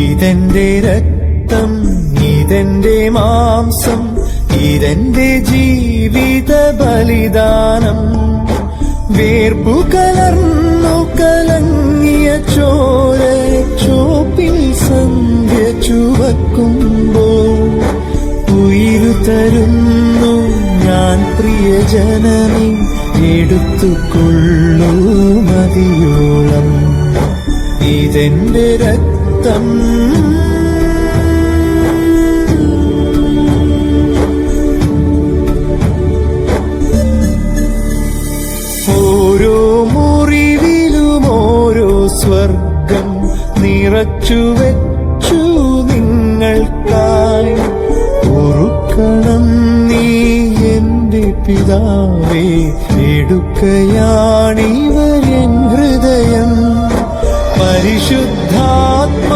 ഇതെന്റെ രക്തം, ഇതെന്റെ മാംസം, ഇതെന്റെ ജീവിത ബലിദാനം. വേർപ്പു കലർന്നു കലങ്ങിയ ചോര ചോപ്പിൽ സന്ധ്യ ചുവക്കുമ്പോൾ ഉയിരു തരുന്നു ഞാൻ പ്രിയജനമേ, എടുത്തുകൊള്ളൂ മതിയോളം. ഇതെന്റെ രക്തം, ഓരോ മുറിവിലും ഓരോ സ്വർഗം നിറച്ചു വെച്ചു നിങ്ങൾക്കായി. ഓർക്കണം നീ എന്റെ പിതാവേ, എടുക്കയാണിവരെൻ ഹൃദയം. പരിശുദ്ധാത്മ